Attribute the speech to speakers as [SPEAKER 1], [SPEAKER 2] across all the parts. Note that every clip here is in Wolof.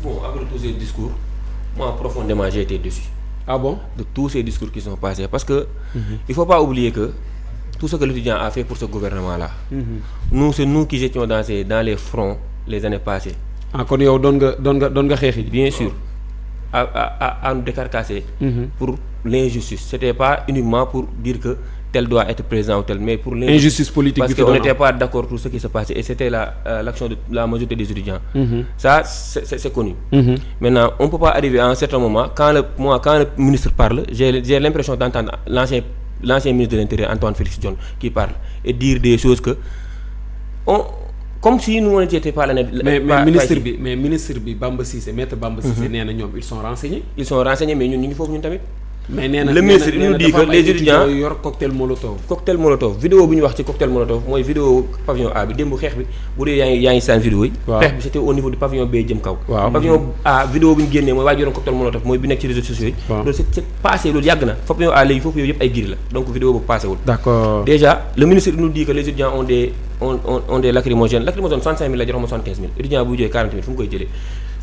[SPEAKER 1] Bon, après tous ces discours, moi profondément j'ai été déçu.
[SPEAKER 2] Ah bon?
[SPEAKER 1] De tous ces discours qui sont passés. Parce que il faut pas oublier que tout ce que l'étudiant a fait pour ce gouvernement-là, nous, c'est nous qui étions dans les fronts les années passées.
[SPEAKER 2] Ah, kon yow doon nga xeexi.
[SPEAKER 1] Bien sûr, à nous décarcasser pour l'injustice. C'était pas uniquement pour dire que tel doit être présent ou tel, mais pour
[SPEAKER 2] l'injustice politique.
[SPEAKER 1] Parce qu'on n'était pas d'accord pour ce qui se passait et c'était l'action de la majorité des étudiants. Ça, c'est connu. Maintenant, on ne peut pas arriver à un certain moment, quand le ministre parle, j'ai l'impression d'entendre l'ancien ministre de l'Intérieur, Antoine Félix Diome, qui parle et dire des choses que... comme si nous n'étions pas là.
[SPEAKER 2] Mais ministre bi Bamba Cissé, maître Bamba Cissé, ils sont renseignés.
[SPEAKER 1] Ils sont renseignés, mais nous, il faut que nous tamit.
[SPEAKER 2] Mais
[SPEAKER 1] le ministre il nous dit que les étudiants
[SPEAKER 2] yor cocktail
[SPEAKER 1] molotov vidéo bu ñu wax ci cocktail molotov mooy vidéo pavillon A bi démb xeex bi bu dee yaa ngi saan vidéo yi. xeex bi c'était au niveau du pavillon B jëm kaw. Pavillon A vidéo bu ñu génnee mooy waa ji yoroon cocktail molotov mooy bi nekk ci réseaux sociaux yi. loolu c'est passé loolu yàgg na pavillon A léegi foofu yooyu yëpp ay giri la donc vidéo boobu passé wul.
[SPEAKER 2] D'accord.
[SPEAKER 1] Déjà le ministre il nous dit que les étudiants ont des lacrymogènes 65 000 la jox ma 75 000 étudiants bu jëlee 40 000 fu mu koy jëlee.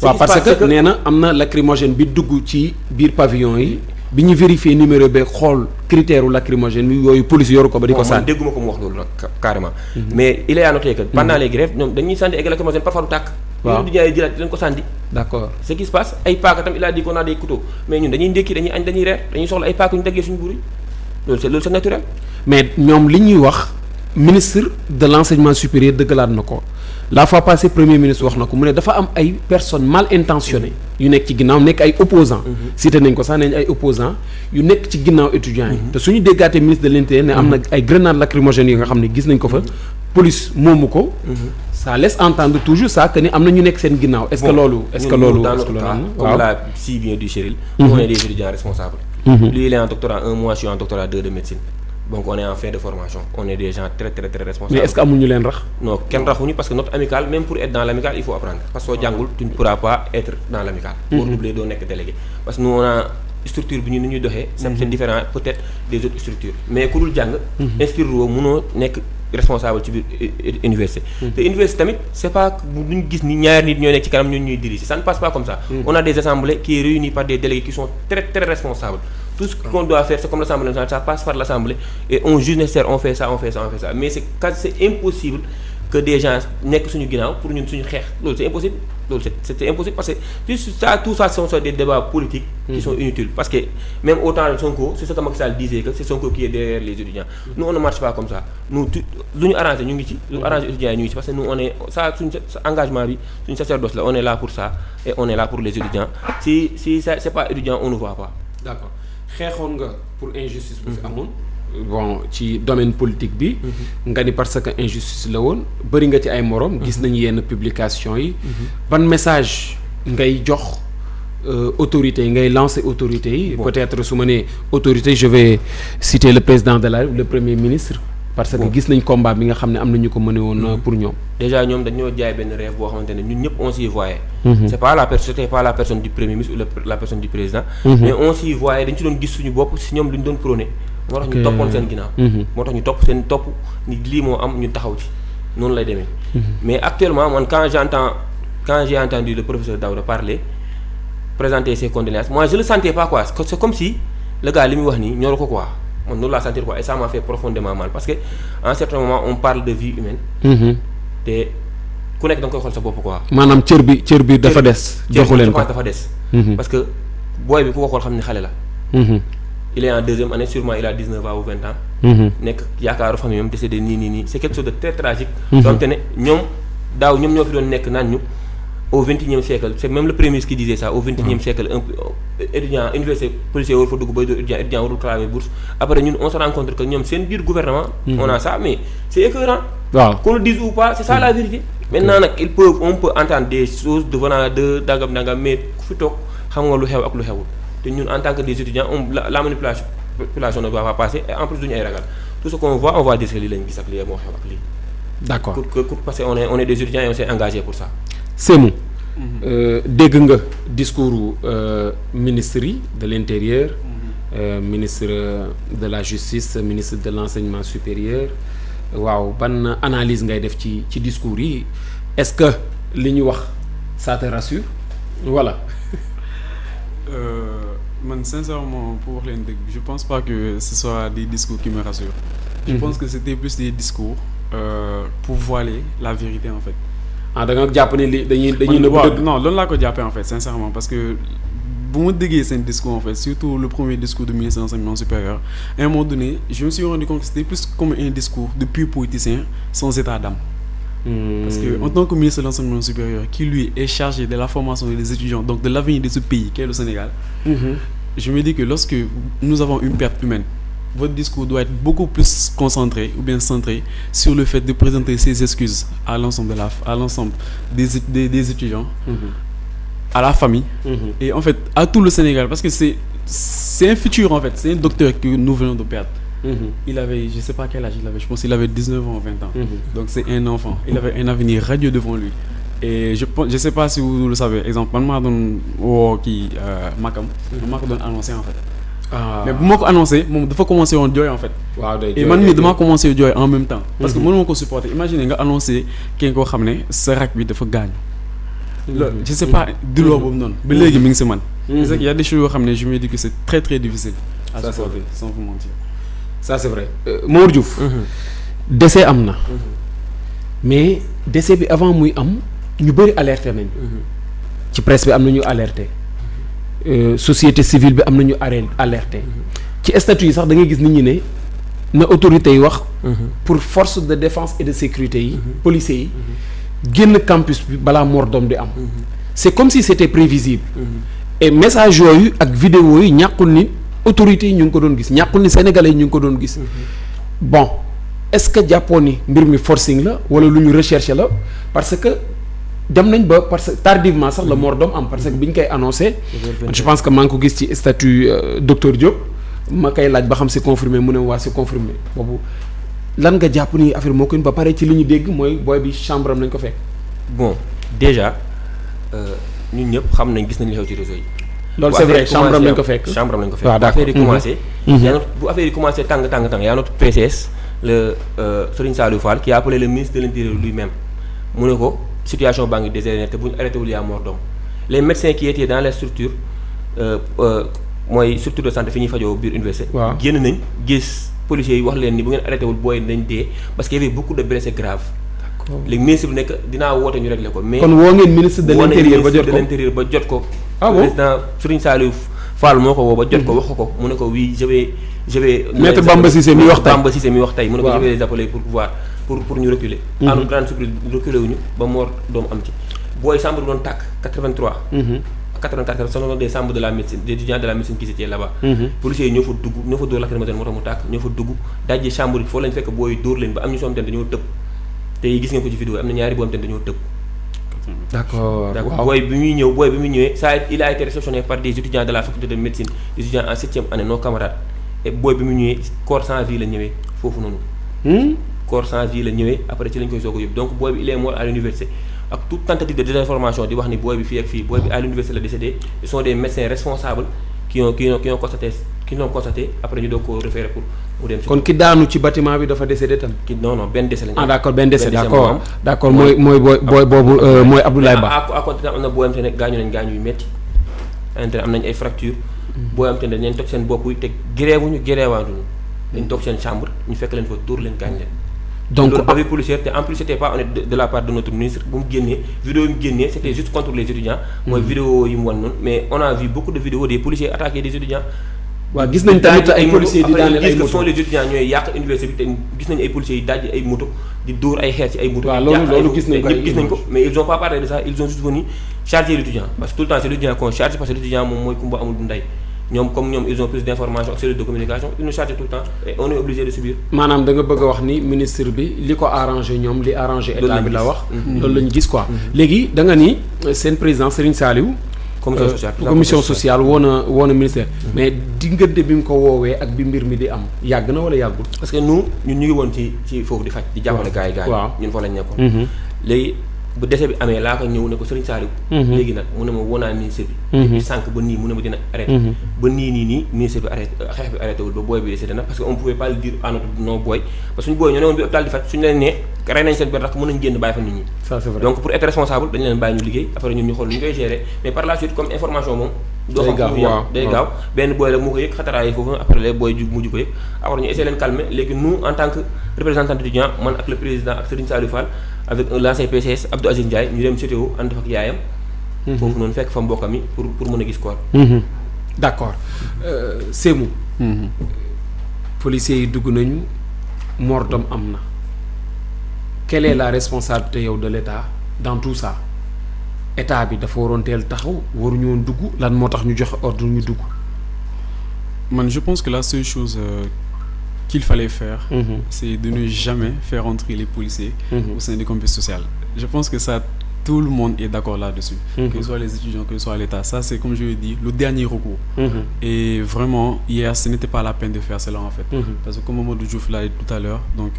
[SPEAKER 2] waaw parce que nee na am na lacrymogène bi dugg ci biir pavillon yi bi ñu vérifier numéro beeg xool critère u lacrymogène bi yooyu police yoru ko ba di ko sànni.
[SPEAKER 1] dégguma ko mu wax loolu nag carrément. mais il est à noter que pendant les grèves ñoom dañuy sànni ay lacrymogène parfois du tàkk. waaw ñun di jëlaat di leen ko sànni.
[SPEAKER 2] D'accord.
[SPEAKER 1] ce qui se passe ay paaka tam il a dit qu'on a des couteaux mais ñun dañuy ndékki dañuy añ dañuy reer dañuy soxla ay paaka ñu daggee suñu buur yi loolu c'est naturel.
[SPEAKER 2] mais ñoom li ñuy wax ministre de l'enseignement supérieur dëggalaat na ko la fois passée premier ministre wax na ko mu ne dafa am ay personnes mal intentionnées yu nekk ci ginnaaw nekk ay opposants cité nañ ko sax nañ ay opposants yu nekk ci ginnaaw étudiants yi te suñu déggaatee ministre de l'intérieur ne am na ay grenades lacrymogènes yi nga xam ne gis nañ ko fa police moomu ko ça laisse entendre toujours ça que ni am na ñu nekk seen ginnaaw est-ce que loolu
[SPEAKER 1] dans notre cas comme l'a si bien dit Cheryl on est des étudiants responsables lui il est en doctorat 1 mois je suis en doctorat 2 de médecine. Donc on est en fin de formation, on est des gens très très très responsables.
[SPEAKER 2] Mais est-ce que amuñu leen rax?
[SPEAKER 1] Non, kenn raxuñu parce que notre amicale, même pour être dans l'amicale, il faut apprendre. Parce que soo jàngul, tu ne pourras pas être dans l'amicale. Pour doubler doo nekk délégué. Parce que nous on a structure bi ñu ni ñuy doxee. c'est différent peut-être des autres structures. Mais ku dul jàng. inscrire woo mënoo nekk responsable ci biir université. te université tamit c'est pas duñ gis ni ñaari nit ñoo nekk ci kanam ñun ñuy diriger. Ça ne passe pas comme ça. On a des assemblées qui réunies par des délégués qui sont très très responsables. Tout ce qu'on doit faire, c'est comme l'Assemblée nationale, ça passe par l'Assemblée et on juge nécessaire, on fait ça. Mais c'est impossible que des gens nekk suñu ginnaaw pour ñun suñu xeex loolu c'est impossible c'était impossible parce que tout ça sont des débats politiques qui sont inutiles parce que même autant Sonko c'est ce que Macky Sall disait que c'est Sonko qui est derrière les étudiants nous on ne marche pas comme ça nous lu ñu arrangé ñu ngi ci lu arrangé étudiants yi ñu ngi ci parce que nous on est ça suñu engagement bi suñu sacerdoce la on est là pour ça et on est là pour les étudiants si ça c'est pas étudiant on ne voit pas.
[SPEAKER 2] D'accord. xeexoon nga pour injustice bu fi amoon bon ci domaine politique bi nga ni parce que injustice la woon bëri nga ci ay morom gis nañu yenn publication yi ban message ngay jox autorités yi ngay lancer autorités yi peut-être su ma nee autorité je vais citer le président de la République le premier ministre parce que gis nañ combat bi nga xam ne am na ñu ko mëne woon pour ñoom
[SPEAKER 1] déjà ñoom dañoo jaay benn rêve boo xamante ne ñun ñëpp on s'y voyait c'était pas la personne du premier ministre ou la personne du président mais on s'y voyait dañ ci doon gis suñu bopp si ñoom lu ñu doon prôné moo tax ñu toppoon seen ginnaaw moo tax ñu topp ni lii moo am ñu taxaw ci noonu lay demee mais actuellement man quand j'ai entendu le professeur Daouda parler présenter ses condoléances moi je le sentais pas quoi c'est comme si le gars li muy wax nii ñoro ko quoi man noonu laa sentir quoi et ça m'a fait profondément mal parce que à un certain moment on parle de vie humaine te ku nekk da nga koy xool sa bopp quoi.
[SPEAKER 2] maanaam cër bi dafa des. joxu leen ko
[SPEAKER 1] dafa des. parce que booy bi ku ko xool xam ni xale la. il est en deuxième année sûrement il a 19 ans ou 20 ans. nekk yaakaaru famille am décédé nii c'est quelque chose de très tragique. donc ne ñoom ñoo fi doon nekk naan ñu au 21e siècle c'est même le premier ministre qui disait ça au 21e siècle un étudiant université policier war fa dugg ba étudiant warul clamer bourse après ñun on se rend compte que ñoom seen biir gouvernement. on a ça mais c'est écœurant.
[SPEAKER 2] waaw
[SPEAKER 1] qu'on le dise ou pas c'est ça la vérité. maintenant nag on peut entendre des choses devenant de dangam mais ku fi toog xam nga lu xew ak lu xewul te ñun en tant que des étudiants la manipulation ne va pas passer et en plus duñu ay ragal tout ce qu'on voit on va dire que lii lañ gis ak lii moo xew ak lii.
[SPEAKER 2] d'accord
[SPEAKER 1] parce que on est des étudiants et on s'est engagé pour ça.
[SPEAKER 2] Sémou dégg nga discours ministre yi de l'intérieur ministre de la justice ministre de l'enseignement supérieur waaw ban analyse ngay def ci discours yi est-ce que li ñu wax ça te rassure. voilà.
[SPEAKER 3] Man, sincèrement, pour wax leen dëgg, je pense pas que ce soit des discours qui me rassurent. Je pense que c'était plus des discours pour voiler la vérité en fait.
[SPEAKER 2] Ah da nga jàpp ne li dañuy nëbb dëgg.
[SPEAKER 3] Non, loolu laa ko jàppee en fait, sincèrement, parce que bu ma déggee seen discours en fait, surtout le premier discours du ministre de l'enseignement supérieur, à un moment donné, je me suis rendu compte que c'était plus comme un discours de pur politicien sans état d'âme. Parce que en tant que ministre de l'enseignement supérieur, qui lui est chargé de la formation des étudiants, donc de l'avenir de ce pays qu'est le Sénégal, je me dis que lorsque nous avons une perte humaine, votre discours doit être beaucoup plus concentré ou bien centré sur le fait de présenter ses excuses à l'ensemble des étudiants, à la famille et en fait à tout le Sénégal, parce que c'est un futur en fait, c'est un docteur que nous venons de perdre. Il avait, je sais pas quel âge il avait, je pense qu'il avait 19 ans ou 20 ans. Donc c'est un enfant, il avait un avenir radieux devant lui. Et je sais pas si vous le savez, exemple, man maa doon woo kii Makam, man maa ko doon annoncé en fait. Mais bu ma ko annoncé moom dafa commencé woon jooy en fait.
[SPEAKER 2] Waaw day
[SPEAKER 3] et man mii damaa commencé jooy en même temps. Parce que mënuma ko supporter. Imaginez nga annoncé kenn koo xam ne sa rak bi dafa gaañu. Je sais pas du loo boobu noonu. ba léegi mi ngi si man. C'est qu'il y a des choses yoo xam ne je me dis que c'est très très difficile à supporter sans vous mentir.
[SPEAKER 2] Ça c'est vrai. Mor Diouf. Décès am na. Mais décès bi avant muy am ñu bëri alerté nañ. ci presse bi am na ñu alerté. Société civile bi am na ñu alerté. ci statut yi sax da ngay gis nit ñi ne na autorités yi wax. pour force de défense et de sécurité yi. policiers yi génn campus bi balaa mort d'homme di am. c'est comme si c'était prévisible. et message yooyu ak vidéo yi ñàkkul ni autorités yi ñu ngi ko doon gis ñàkkul ni sénégalais yi ñu ngi ko doon gis. bon est-ce que jàppoon ni mbir mi forcing la wala lu ñu recherché la parce que dem nañ ba parce que tardivement sax la mort d'homme am parce que bi ñu koy annoncé. je pense que maa ngi ko gis ci statut docteur Diop ma koy laaj ba xam c'est confirmé mu ne waa c'est confirmé boobu lan nga jàpp ni affaire moo ko ba pare ci li ñu dégg mooy booy bi chambre am nañ ko fekk.
[SPEAKER 1] bon déjà ñun ñëpp xam nañ gis nañ li xew ci réseau yi.
[SPEAKER 2] loolu c'est vrai chambre am lañ ko fekk.
[SPEAKER 1] chambre am lañ ko fekk.
[SPEAKER 2] waaw d'accord
[SPEAKER 1] affaire yi commencé. bu affaire yi commencé tàng y a notre PCS le Serigne Saliou Fall qui a appelé le ministre de l'Intérieur lui-même mu ne ko situation baa ngi désordonnée te bu ñu arrêté wul yaa mort d'homme. Les médecins qui étaient dans les structures mooy structure de santé fi ñuy fajoo biir université.
[SPEAKER 2] waaw
[SPEAKER 1] génn nañ gis policiers yi wax leen ni bu ngeen arrêté wul booy nañ dee parce qu'il y avait beaucoup de blessés graves. léegi ministre bi nekk dinaa woote ñu régler ko. mais
[SPEAKER 2] kon woo ngeen ministre de l'intérieur
[SPEAKER 1] ba jot ko.
[SPEAKER 2] ah bon
[SPEAKER 1] président Serigne Saliou Fall moo ko woo ba jot ko wax ko mu ne ko oui je vais.
[SPEAKER 2] Maître Bamba Cissé mi wax tey
[SPEAKER 1] Bamba Cissé mi wax tey mu ne ko je vais les appeler pour voir pour ñu reculer. à notre grande surprise reculer wuñu ba mort doom am ci. booy chambre doon tàkk 83. 84 ce sont des chambres de la médecine des étudiants de la médecine qui étaient là-bas. policiers yi ñoo fa dugg ñoo fa dóor lacrymogène moo tax mu tàkk ñoo fa dugg dajji chambre yi foo lañ fekk booy dóor leen ba am ñu soo am te dañoo tëb te gis ngeen ko ci vidéo am na ñaari boo am te dañoo tëb.
[SPEAKER 2] d'accord waaw
[SPEAKER 1] booy bi muy ñëwee ça il a été réceptionné par des étudiants de la faculté de médecine des étudiants en 7e année nos camarades et booy bi mu ñëwee corps sans vie la ñëwee foofu noonu. corps sans vie la ñëwee après ci lañ koy soog a yóbbu donc booy bi il est mort à l'université ak toute tentative de désinformation di wax ni booy bi fii ak fii booy bi à l'université la décédé ils sont des médecins responsables qui ont constaté après ñu doog ko référé pour mu dem.
[SPEAKER 2] kon ki daanu ci bâtiment bi dafa décédé tam.
[SPEAKER 1] non benn décès lañ.
[SPEAKER 2] d'accord benn décès d'accord mooy booy boobu mooy Abdoulaye Ba.
[SPEAKER 1] à côté am na booy am te ne gaañu yu metti am nañ ay fractures. booy am te ne dañ toog seen bopp yi te gréewuñu gréewaanduñu dañ toog seen chambre ñu fekk leen fa dóor leen gaañ leen. donc loolu avec policier te en plus c'était pas honnête de la part de notre ministre bu mu génnee vidéo yi mu génnee c'était juste contre les étudiants. mooy vidéo yi mu wan noonu mais on a vu beaucoup de vidéos des policiers attaquer des étudiants.
[SPEAKER 2] waaw gis nañ tamit ay policiers di daaneel ay moto
[SPEAKER 1] sont les étudiants ñooy yàq université bi te gis nañ ay policiers yi dajji ay moto di dóor ay xeer ci ay moto.
[SPEAKER 2] waaw loolu gis nañ ko
[SPEAKER 1] mais ils ont pas parlé de ça ils ont juste venu charger l'étudiant parce que tout le temps c'est l'étudiant qu'on charge parce que l'étudiant moom mooy kumba amul du ndey ñoom comme ñoom ils ont plus d'informations ak cellule de communication ils nous chargent tout le temps et on est obligé de subir.
[SPEAKER 2] maanaam da nga bëgg a wax ni ministre bi li ko arrangé ñoom li arrangé état bi la wax. loolu la ñu gis quoi. léegi da nga ni seen président Serigne Saliou. commission sociale woo na ministère. mais diggante bi mu ko woowee ak bi mbir mi di am yàgg na wala yàggul.
[SPEAKER 1] parce que ñun ñu ngi woon ci foofu di faj. di jàppale gars yi.
[SPEAKER 2] waaw
[SPEAKER 1] ñun fa lañ nekkoon. léegi bu décès bi amee laa ko ñëw ne ko Serigne Saliou. léegi nag mu ne ma woo naa ministre bi. bi sànq ba nii mu ne ma dina arrêté. ba nii ministre bi arrêté xeex bi arrêté wul ba booy bi décédé na parce que on pouvait pas le dire à notre non booy parce que suñu booy ñoo ne woon bi hôpital di faj suñu leen nee rey nañ seen benn rakk mën nañ génn bàyyi fa nit ñi.
[SPEAKER 2] ça c'est vrai.
[SPEAKER 1] donc pour être responsable dañu leen bàyyi ñu liggéey après ñun ñu xool ñu koy gérer mais par la suite comme information moom. doo xam fu mu yem day gaaw benn booy la mu ko yëg xataraa yi foofu après les booy mujj ko yëg après ñu essayé leen calmer léegi nous en tant que représentant étudiant man ak le président ak Serigne Saliou Fall avec l'ancien PCS Abdou Aziz Ndiaye ñu dem CTO ànd fa ak yaayam. foofu noonu fekk fa mbokkam yi pour mën a gis quoi.
[SPEAKER 2] d'accord Sémou. policiers yi dugg nañu mort d'homme am na quelle est la responsabilité yow de l'État dans tout ça état bi dafa waroon teel taxaw waruñu woon dugg lan moo tax ñu joxe ordre ñu dugg.
[SPEAKER 3] Man, je pense que la seule chose qu'il fallait faire, c'est de ne jamais faire entrer les policiers au sein des campus sociaux. Je pense que ça, tout le monde est d'accord là-dessus, que ce soit les étudiants, que ce soit l'État. Ça, c'est, comme je l'ai dit, le dernier recours. Et vraiment, hier, ce n'était pas la peine de faire cela, en fait. Parce que comme Mamadou Diouf l'a dit tout à l'heure, donc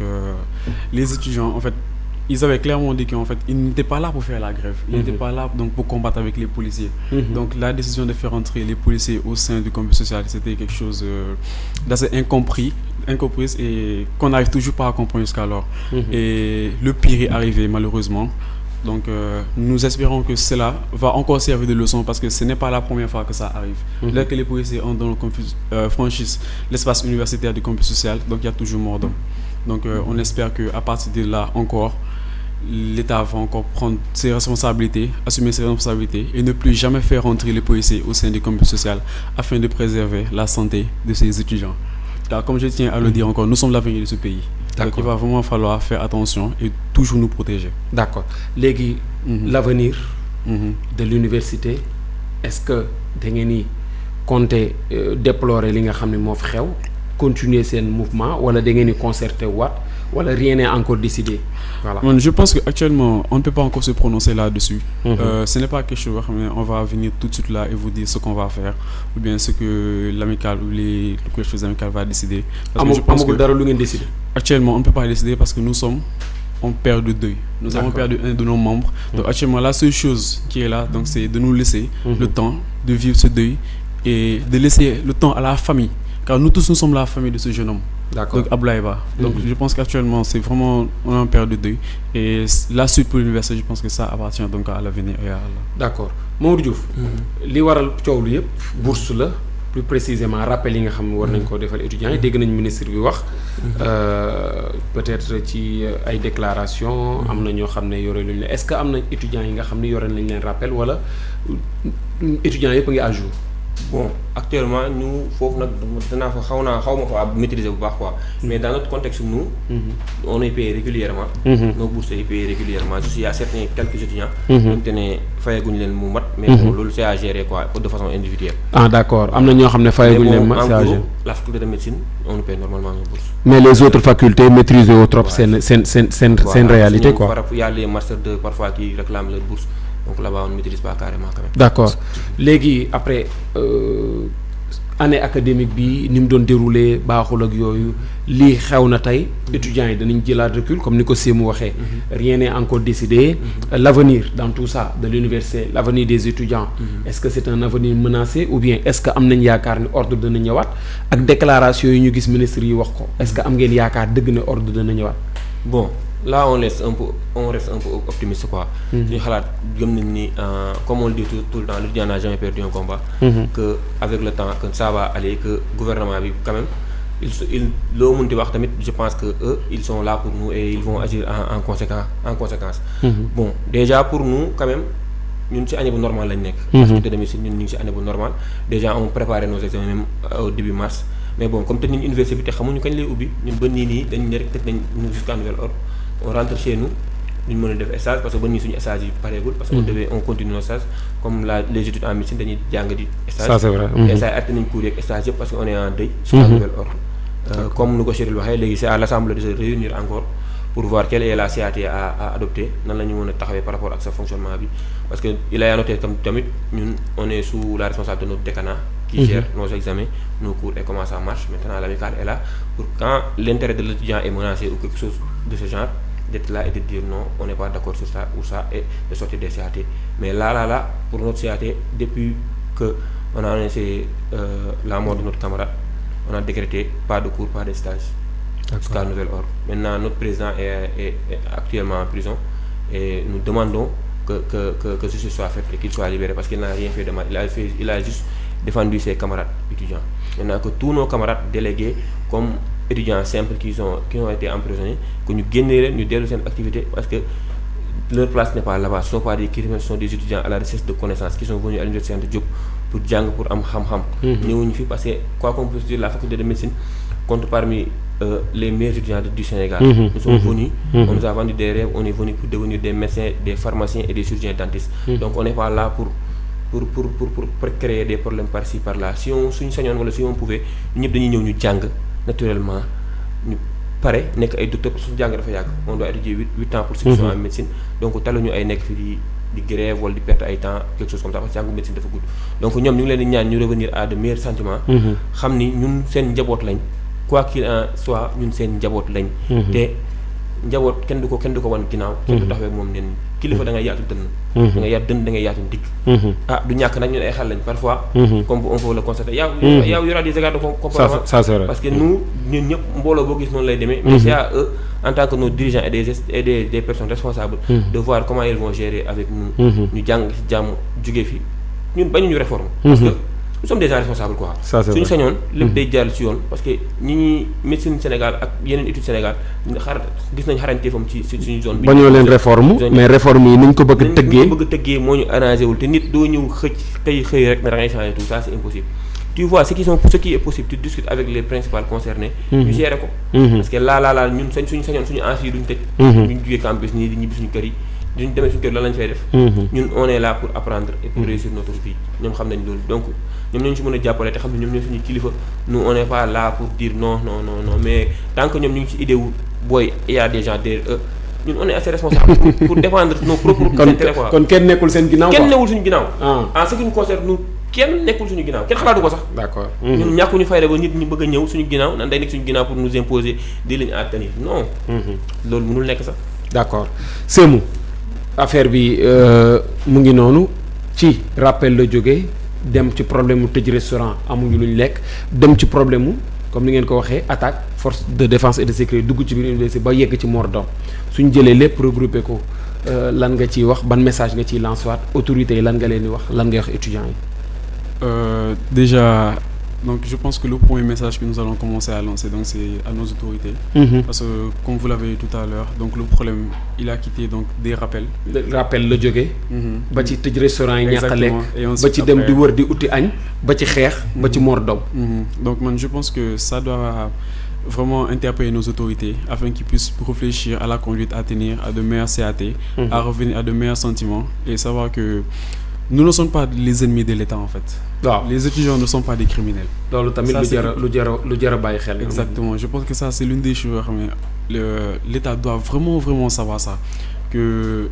[SPEAKER 3] les étudiants, en fait, ils avaient clairement dit qu'en fait, ils n'étaient pas là pour faire la grève. Ils n'étaient pas là donc, pour combattre avec les policiers. Donc la décision de faire entrer les policiers au sein du campus social, c'était quelque chose d'assez incompris et qu'on n'arrive toujours pas à comprendre jusqu'alors. Et le pire est arrivé, malheureusement. Donc nous espérons que cela va encore servir de leçon parce que ce n'est pas la première fois que ça arrive. Dès que les policiers franchissent l'espace universitaire du campus social, donc il y a toujours mort d'homme. Donc on espère qu'à partir de là encore, l'État va encore prendre ses responsabilités, assumer ses responsabilités et ne plus jamais faire entrer les policiers au sein du campus social afin de préserver la santé de ses étudiants. Car comme je tiens à le dire encore, nous sommes l'avenir de ce pays. Donc il va vraiment falloir faire attention et toujours nous protéger.
[SPEAKER 2] D'accord. Légui, l'avenir de l'université, est-ce que vous comptez déplorer li nga xamni mo fi xew, continuer sen mouvement wala da ngeen concerter waat wala rien n'est encore décidé? Voilà.
[SPEAKER 3] Je pense qu'actuellement, on ne peut pas encore se prononcer là-dessus. Ce n'est pas quelque chose, on va venir tout de suite là et vous dire ce qu'on va faire, ou bien ce que l'amicale ou les choses amicales va décider. Parce que je pense que actuellement, on ne peut pas décider parce que nous sommes en période de deuil. Nous avons perdu un de nos membres. Donc actuellement, la seule chose qui est là, donc, c'est de nous laisser le temps de vivre ce deuil et de laisser le temps à la famille. Car nous tous, nous sommes la famille de ce jeune homme. Donc Ablaïba. Donc je pense qu'actuellement c'est vraiment on est en période de deuil et la suite pour l'université je pense que ça appartient donc à l'avenir et à Allah.
[SPEAKER 2] D'accord. Mamadou Diouf. li waral coow lu yëpp bourse la plus précisément rappel yi nga xam ne war nañ koo defal étudiants yi dégg nañ ministre bi wax peut-être ci ay déclaration am na ñoo xam ne yore luñ la est-ce que am na étudiants yi nga xam ne yore nañ leen rappel wala étudiants yëpp a ngi à jour?
[SPEAKER 1] Bon, actuellement, nous, faut maîtriser quoi. Mais dans notre contexte, nous, on est payé régulièrement. Nos bourses sont payées régulièrement. Il y a certains, quelques étudiants qui ont mais bon, c'est à gérer quoi, de façon individuelle.
[SPEAKER 2] Ah, d'accord. En gros,
[SPEAKER 1] la faculté de médecine, on nous paye normalement nos bourses.
[SPEAKER 2] Mais les autres facultés maîtrisent au trop, c'est une réalité quoi.
[SPEAKER 1] Il y a les masters de parfois qui réclament leur bourse. Donc là-bas, on ne maîtrise pas carrément quand même.
[SPEAKER 2] D'accord. Légui, après, année académique, bi, ni me donne déroulé, baaxul ak yoyu, li xew na tay, étudiants yi dañu jëlaat recul comme Nico Sémou waxé. Rien n'est encore décidé. L'avenir dans tout ça de l'université, l'avenir des étudiants, est-ce que c'est un avenir menacé ou bien est-ce que am nañ yaakaar ni ordre dana ñëwaat ak déclaration yi ñu gis ministre yi wax ko. Est-ce que am ngeen yaakaar dëgg ne ordre dana ñëwaat?
[SPEAKER 1] Bon, là on reste un peu optimiste quoi. Comme on le dit tout le temps, l'étudiant n'a jamais perdu un combat. Que avec le temps, que ça va aller, que le gouvernement quand même, je pense que eux, ils sont là pour nous et ils vont agir en conséquence. Bon, déjà pour nous quand même, nous sommes année normale la nek. Parce que nous sommes année normale. Déjà on prépare nos examens même au début mars. Mais bon, comme nous une université, nous sommes les ubi, nous sommes jusqu'à nouvel ordre. On rentre chez nous, nous avons des stages parce que nous avons des stages parce qu'on continue nos stages. Comme les études en médecine, nous avons des stages.
[SPEAKER 2] Ça c'est vrai.
[SPEAKER 1] Et ça a été une cours de stage parce qu'on est en deuil jusqu'à nouvel ordre. Comme nous avons c'est à l'Assemblée de se réunir encore pour voir quelle est la CAT à adopter, dans la par rapport à ce fonctionnement. Parce qu'il a noté comme nous, on est sous la responsabilité de notre décanat qui gère nos examens, nos cours et comment ça marche. Maintenant, l'amicale est là pour quand l'intérêt de l'étudiant est menacé ou quelque chose de ce genre, d'être là et de dire non, on n'est pas d'accord sur ça ou ça et de sortir des CAT. Mais là, pour notre CAT, depuis qu'on a annoncé la mort de notre camarade, on a décrété pas de cours, pas de stage. jusqu'à nouvel ordre. Maintenant, notre président est actuellement en prison et nous demandons que justice soit faite et qu'il soit libéré parce qu'il n'a rien fait de mal. Il a juste défendu ses camarades étudiants. Maintenant que tous nos camarades délégués comme étudiants simples qui ont été emprisonnés, que nous gagnons, nous déroulons cette activité parce que leur place n'est pas là-bas. Ce ne sont pas des criminels, ce sont des étudiants à la recherche de connaissances qui sont venus à l'université de Diop pour jàng pour am xam-xam. ñëwuñu fi parce que quoi qu'on puisse dire la faculté de médecine compte parmi les meilleurs étudiants du Sénégal. Nous sommes venus, on nous a vendu des rêves, on est venu pour devenir des médecins, des pharmaciens et des chirurgiens dentistes. Donc on n'est pas là pour créer des problèmes par-ci par-là. Si on pouvait, nous devons nous jàng naturellement. Nous pareil, nek ay docteur pour suñu jàng dafa yàgg on doit étudier 8 ans pour ceux qui sont en médecine donc taluñu ay nekk fi di grève wala di perdre ay temps quelque chose comme ça parce que jàngu médecine dafa gudd donc ñoom ñu ngi leen di ñaan ñu revenir à de meilleurs sentiments xam ni ñun seen njaboot lañ quoi qu'il en soit ñun seen njaboot lañ te njaboot kenn du ko wan ginnaaw kenn du taxawee moom nen kilifa da ngay yaatu dënn da ngay yaatu dënn da ngay yaatu ndigg du ñàkk nag ñun ay xel lañ parfois comme on peut le constater y aura des écarts de comportement parce que nous ñun ñëpp mbooloo boo gis noonu lay demee mais c'est à eux en tant que nos dirigeants et des personnes responsables de voir comment ils vont gérer avec nous ñu jàng ci jàmm jógee fi ñun bañuñu réforme parce que nous sommes déjà responsables quoi suñu sañoon lépp day jaar ci yoon parce que ñi médecine Sénégal ak yeneen étude Sénégal gis nañ xarañteefam ci suñu zone bi
[SPEAKER 2] bañoo leen réforme mais réforme yi niñ ko bëgg tëggee
[SPEAKER 1] moo ñu arrangé wul te nit doo ñëw xëy rek na da ngay changer tout ça c'est impossible tu vois ce qui est possible tu discutes avec les principaux concernés ñu gérer ko parce que laa ñun suñu sañoon suñu anciens yi duñ tëj duñ jugee campus nii di ñibbi suñu kër yi duñ demee suñu kër lan lañ fay def ñun on est là pour apprendre et pour réussir notre vie ñoom xam nañ loolu donc ñoom ñoo ñu si mën a jàppale te xam ne ñoom ñoo suñu kilifa nous on n'est pas là pour dire non mais tant que ñoom ñu ngi ci idée wu booy il y a des gens derrière eux ñun on est assez responsable pour défendre nos propres intérêts quoi
[SPEAKER 2] kon kenn nekkul seen ginnaaw
[SPEAKER 1] kenn newul suñu ginnaaw en ce qui nous concerne nous kenn nekkul suñu ginnaaw kenn xalaatu ko sax
[SPEAKER 2] d'accord
[SPEAKER 1] ñun ñàkkuñu fayda ba nit ñi bëgg a ñëw suñu ginnaaw nan day nekk suñu ginnaaw pour nous imposer des lignes à tenir non loolu mënul nekk sax
[SPEAKER 2] d'accord Sémou affaire bi mu ngi noonu ci rappel la jógee dem ci problème mu tëj restaurant amuñu luñ lekk dem ci problème mu comme ni ngeen ko waxee attaque force de défense et de sécurité dugg ci biir université ba yegg ci mort d'homme suñ jëlee lépp regroupé ko lan nga ciy wax ban message nga ciy lancer waat autorités yi lan nga leen di wax lan ngay wax étudiants yi.
[SPEAKER 3] Déjà donc je pense que le premier message que nous allons commencer à lancer donc c'est à nos autorités parce que comme vous l'avez dit tout à l'heure donc le problème il a quitté donc des rappels
[SPEAKER 2] la jógee ba ci tëj restaurant yi ñàkk a lekk ba ci dem di wër di uti añ ba ci xeex ba ci mort d'homme
[SPEAKER 3] donc man je pense que ça doit vraiment interpeller nos autorités afin qu'ils puissent réfléchir à la conduite à tenir à de meilleurs CAT à revenir à de meilleurs sentiments et savoir que nous ne sommes pas les ennemis de l'État en fait.
[SPEAKER 2] waaw
[SPEAKER 3] les étudiants ne sont pas des criminels.
[SPEAKER 2] loolu tamit lu jar a bàyyi xel.
[SPEAKER 3] Exactement je pense que ça c'est l'une des choses yoo xam ne l'État doit vraiment savoir ça que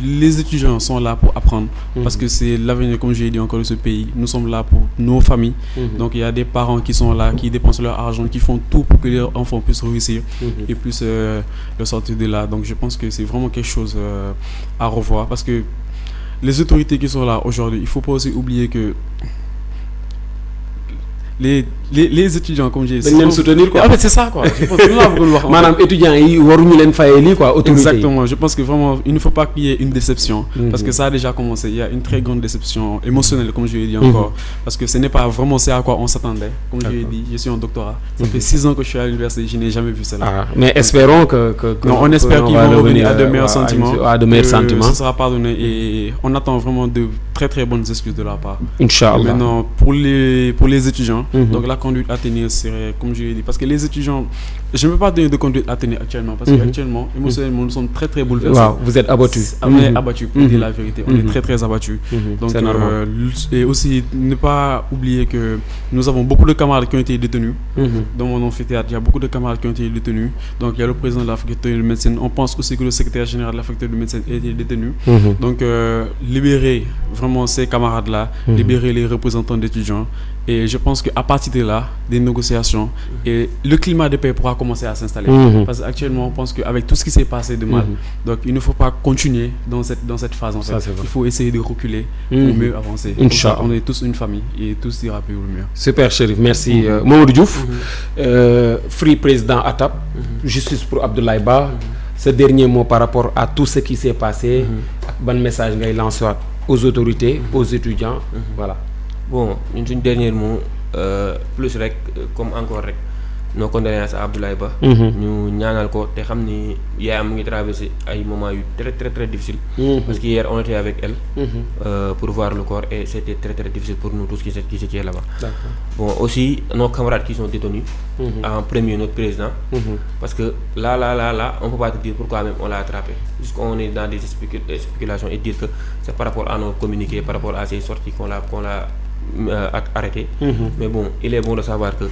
[SPEAKER 3] les étudiants sont là pour apprendre. Parce que c'est l'avenir comme j'ai dit encore de ce pays. Nous sommes là pour nos familles. Donc il y a des parents qui sont là, qui dépensent leur argent, qui font tout pour que leurs enfants puissent réussir et puissent le sortir de là. Donc je pense que c'est vraiment quelque chose à revoir parce que les autorités qui sont là aujourd'hui, il ne faut pas aussi oublier que les étudiants comme j'ai dit
[SPEAKER 2] dañ leen soutenir quoi
[SPEAKER 3] en fait c'est ça quoi je pense que la bëggoon wax
[SPEAKER 2] maanaam étudiants yi waruñu leen fayee lii quoi autorité
[SPEAKER 3] exactement je pense que vraiment il ne faut pas qu'il y ait une déception parce que ça a déjà commencé il y a une très grande déception émotionnelle comme je l'ai dit encore parce que ce n'est pas vraiment ce à quoi on s'attendait comme je l'ai dit je suis en doctorat ça fait 6 ans que je suis à l'université je n'ai jamais vu cela
[SPEAKER 2] mais espérons que
[SPEAKER 3] non on espère qu'ils vont revenir à de meilleurs sentiments
[SPEAKER 2] ce
[SPEAKER 3] sera pardonné et on attend vraiment de très bonnes excuses de leur part.
[SPEAKER 2] Inch'Allah.
[SPEAKER 3] Maintenant pour les étudiants donc la conduite à tenir serait comme je l'ai dit parce que les étudiants je ne peux pas donner de conduite à tenir actuellement parce qu'actuellement émotionnellement nous sommes très bouleversés.
[SPEAKER 2] Wow, vous êtes abattus.
[SPEAKER 3] On est abattus pour dire la vérité on est très abattus. Donc
[SPEAKER 2] c'est normal.
[SPEAKER 3] Et aussi ne pas oublier que nous avons beaucoup de camarades qui ont été détenus dans mon amphithéâtre il y a beaucoup de camarades qui ont été détenus donc il y a le président de la faculté de médecine on pense aussi que le secrétaire général de la faculté de médecine a été détenu donc libérer vraiment ces camarades là libérer les représentants d'étudiants et je pense qu'à partir de là des négociations et le climat de paix pourra commencer à s'installer. Parce qu'actuellement, on pense qu'avec tout ce qui s'est passé de mal, donc il ne faut pas continuer dans cette phase en fait. Il faut essayer de reculer pour mieux avancer.
[SPEAKER 2] Inch'Allah.
[SPEAKER 3] On est tous une famille et tous ira plus au mieux.
[SPEAKER 2] Super Chérif, merci. Mamadou Diouf, Free Président ATAP, justice pour Abdoulaye Ba. Ce dernier mot par rapport à tout ce qui s'est passé, ban message ngay lancer aux autorités, aux étudiants, voilà.
[SPEAKER 1] Bon, une dernier mot, plus rek comme encore rek nos condoléances à Abdoulaye Ba. ñu ñaanal ko te xam ni yaayam mu ngi traversé ay moments yu très très très difficiles. Parce qu'hier on était avec elle pour voir le corps et c'était très très difficile pour nous tous qui étaient là-bas. Bon, aussi nos camarades qui sont détenus, en premier notre président, parce que là on peut pas te dire pourquoi même on l'a attrapé, puisqu'on est dans des spéculations et dire que c'est par rapport à nos communiqués, par rapport à ces sorties qu'on l'a arrêté. Mais bon, il est bon de savoir que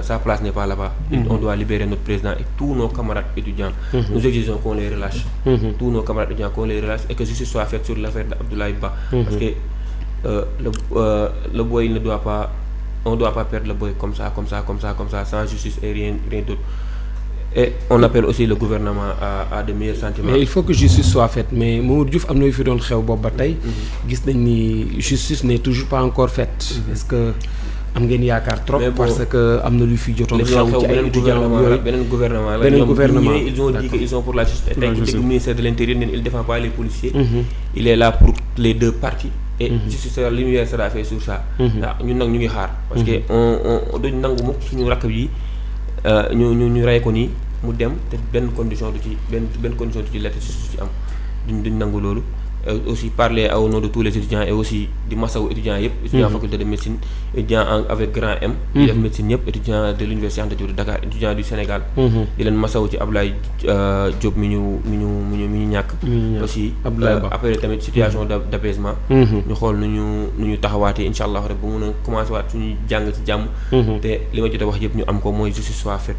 [SPEAKER 1] sa place n'est pas là-bas. On doit libérer notre président et tous nos camarades étudiants. Nous exigeons qu'on les relâche. Tous nos camarades étudiants qu'on les relâche et que justice soit faite sur l'affaire d'Abdoulaye Ba. Parce que le boy, on ne doit pas perdre le boy comme ça, sans justice et rien d'autre. Et on appelle aussi le gouvernement à de meilleurs sentiments.
[SPEAKER 2] Mais il faut que justice soit faite. Mais Mamadou Diouf am na yu fi doon xew boobu ba tey gis nañ ni justice n'est toujours pas encore faite. Est-ce que am ngeen yaakaar trop parce que am na lu fi jotoon xew ci ay étudiants yooyu
[SPEAKER 1] beneen gouvernement ils ont dit qu'ils sont pour la justice. Tey ku dégg ministère de l'Intérieur ne il défend pas les policiers. Il est là pour les deux parties. Et justice la lumière sera faite sur ça. Ñun nag ñu ngi xaar. Parce que on duñ nangu mukk suñu rakk yi ñu rey ko nii mu dem te benn condition du ci lettre ci am duñ nangu loolu. Aussi parler au nom de tous les étudiants et aussi di masawu étudiants yëpp, étudiants faculté de médecine, étudiants avec grand M, di def médecine yëpp, étudiants de l'université Cheikh Anta Diop de Dakar, étudiants du Sénégal, di leen masawu ci Abdoulaye Diop mi ñu ñàkk. Aussi après tamit situation d'apaisement, ñu xool nu ñu taxawaatee incha allah rek bu mun a commencé waat suñu jàng ci jàmm. Te li ma jot a wax yëpp ñu am ko mooy justice soit faite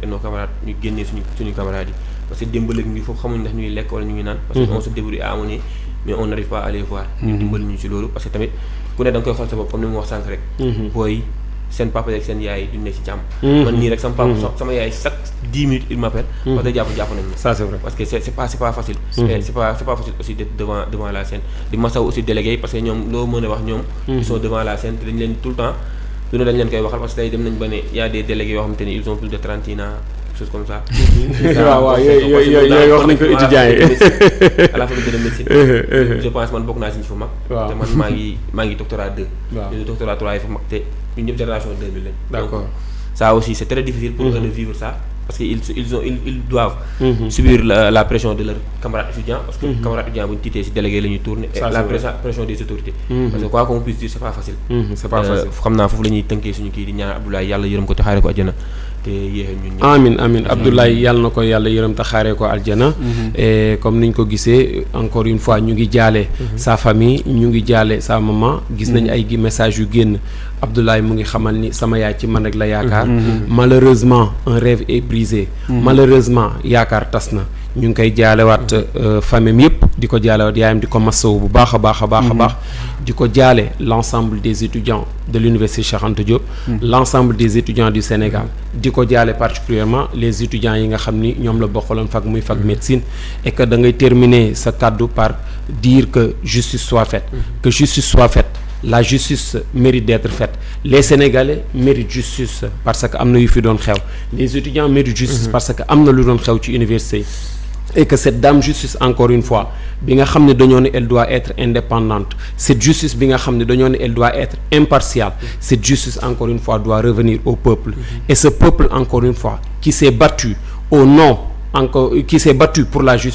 [SPEAKER 1] et nos camarades ñu génnee suñu camarades yi. Parce que démb léegi ñu foofu xamuñ ndax ñuy lekk wala ñu ngi naan. Parce que on se débrouille à amener mais on n'arrive pas à les voir. ñu dimbali ñu ci loolu parce que tamit ku ne da nga koy xool sa bopp comme ni mu wax sànq rek. booy seen papa ak seen yaay duñ ne ci jàmm. Man nii rek sama papa sama yaay chaque 10 minutes il m'appelle. parce que jàpp nañ ma.
[SPEAKER 2] Ça c'est vrai.
[SPEAKER 1] Parce que c'est pas facile. C'est pas facile aussi d'être devant la scène. Di masaw aussi délégué parce que ñoom loo mën a wax ñoom. Ils sont devant la scène te dañ leen tout le temps. Dañ leen koy waxal parce que tey dem nañ ba ne y a des délégués yoo xamante ni ils ont plus de 30 ans. Chose comme ça.
[SPEAKER 2] waaw yooyu wax nañ ko étudiants yi
[SPEAKER 1] à la faculté de médecine. Je pense man bokk naa si ñu fa mag. te man maa ngi doctorat 2. ñu doctorat 3 yi fa mag te ñun ñëpp génération 2000 lañ.
[SPEAKER 2] D'accord.
[SPEAKER 1] Donc ça aussi c'est très difficile pour eux de vivre ça parce que ils doivent subir la pression de leurs camarades étudiants parce que camarades étudiants bu ñu tiitee si délégué la ñuy tourner et la pression des autorités. Parce que quoi qu'on puisse dire c'est pas facile.
[SPEAKER 2] C'est pas facile.
[SPEAKER 1] xam naa foofu la ñuy tënkee suñu kii di ñaan Abdoulaye yàlla yërëm ko te xaare ko àjjana.
[SPEAKER 2] Amin Abdoulaye yàlla na ko yàlla yërëm te xaaree ko aljana. Et comme niñ ko gisee encore une fois ñu ngi jaale sa famille, ñu ngi jaale sa maman. Gis nañ ay message yu génn Abdoulaye mu ngi xamal ni sama yaay ci man rek la yaakaar. Malheureusement un rêve est brisé. Malheureusement yaakaar tas na. ñu ngi koy jaalewaat famille yëpp di ko jaalewaat yaayam di ko masawu bu baax a baax di ko jaale l'ensemble des étudiants de l'université Cheikh Anta Diop, l'ensemble des étudiants du Sénégal di ko jaale particulièrement les étudiants yi nga xam ni ñoom la bokkaloon fac muy fac médecine et que da ngay terminer sa kaddu par dire que justice soit faite, que justice soit faite. La justice mérite d'être faite. Les Sénégalais méritent justice parce que am na yu fi doon xew. Les étudiants méritent justice parce que am na lu doon xew ci université et que cette dame justice encore une fois bi nga xam ne dañoo ne elle doit être indépendante, cette justice bi nga xam ne dañoo ne elle doit être impartiale, cette justice encore une fois doit revenir au peuple et ce peuple encore une fois qui s'est battu au nom qui s'est battu pour la justice